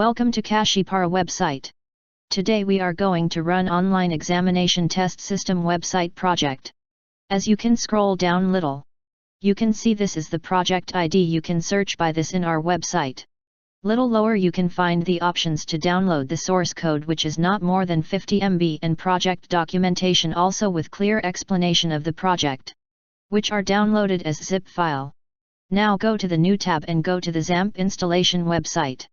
Welcome to Kashipara website. Today we are going to run online examination test system website project. As you can scroll down little, you can see this is the project ID. You can search by this in our website. Little lower you can find the options to download the source code, which is not more than 50 MB, and project documentation also with clear explanation of the project, which are downloaded as zip file. Now go to the new tab and go to the XAMPP installation website,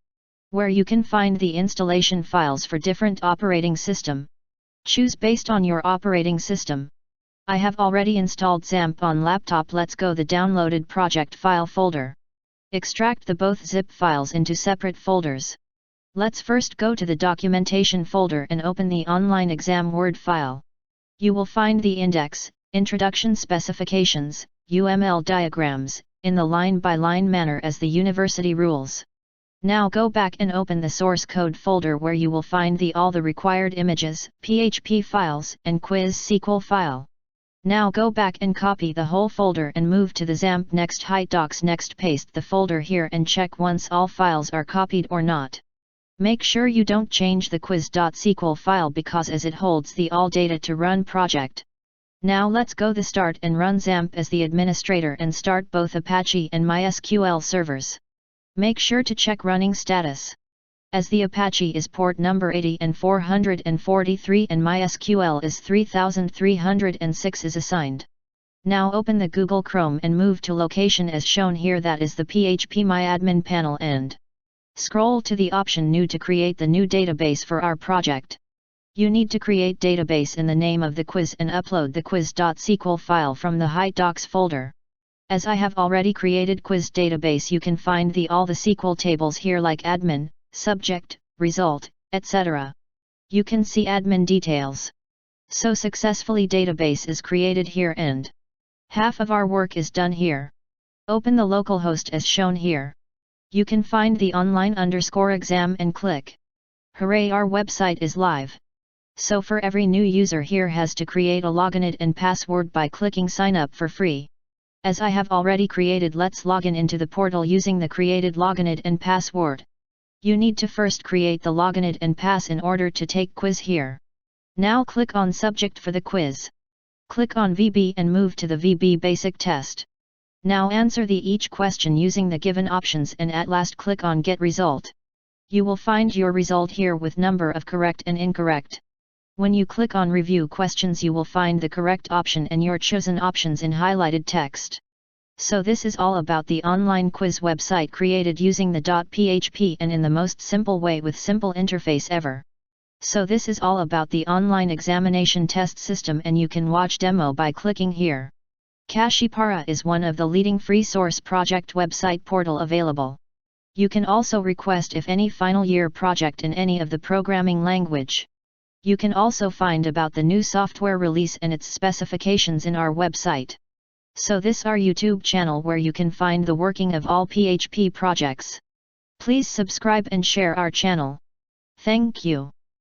where you can find the installation files for different operating system. Choose based on your operating system. I have already installed XAMPP on laptop. Let's go the downloaded project file folder. Extract the both zip files into separate folders. Let's first go to the documentation folder and open the online exam Word file. You will find the index, introduction, specifications, UML diagrams, in the line-by-line manner as the university rules. Now go back and open the source code folder, where you will find all the required images, PHP files, and quiz SQL file. Now go back and copy the whole folder and move to the XAMPP next height docs. Next paste the folder here and check once all files are copied or not. Make sure you don't change the quiz.sql file because as it holds the all data to run project. Now let's go the start and run XAMPP as the administrator and start both Apache and MySQL servers. Make sure to check running status, as the Apache is port number 80 and 443 and MySQL is 3306 is assigned. Now open the Google Chrome and move to location as shown here, that is the PHP MyAdmin panel, and scroll to the option new to create the new database for our project. You need to create database in the name of the quiz and upload the quiz.sql file from the height docs folder. As I have already created quiz database, you can find all the SQL tables here like admin, subject, result, etc. You can see admin details. So successfully database is created here and half of our work is done here. Open the localhost as shown here. You can find the online_exam and click. Hooray, our website is live. So for every new user here has to create a login and password by clicking sign up for free. As I have already created, let's login into the portal using the created login and password. You need to first create the login and pass in order to take quiz here. Now click on subject for the quiz. Click on VB and move to the VB basic test. Now answer each question using the given options and at last click on get result. You will find your result here with number of correct and incorrect. When you click on review questions, you will find the correct option and your chosen options in highlighted text. So this is all about the online quiz website created using the .php and in the most simple way with simple interface ever. So this is all about the online examination test system, and you can watch demo by clicking here. Kashipara is one of the leading free source project website portal available. You can also request if any final year project in any of the programming language. You can also find about the new software release and its specifications in our website. So this our YouTube channel where you can find the working of all PHP projects. Please subscribe and share our channel. Thank you.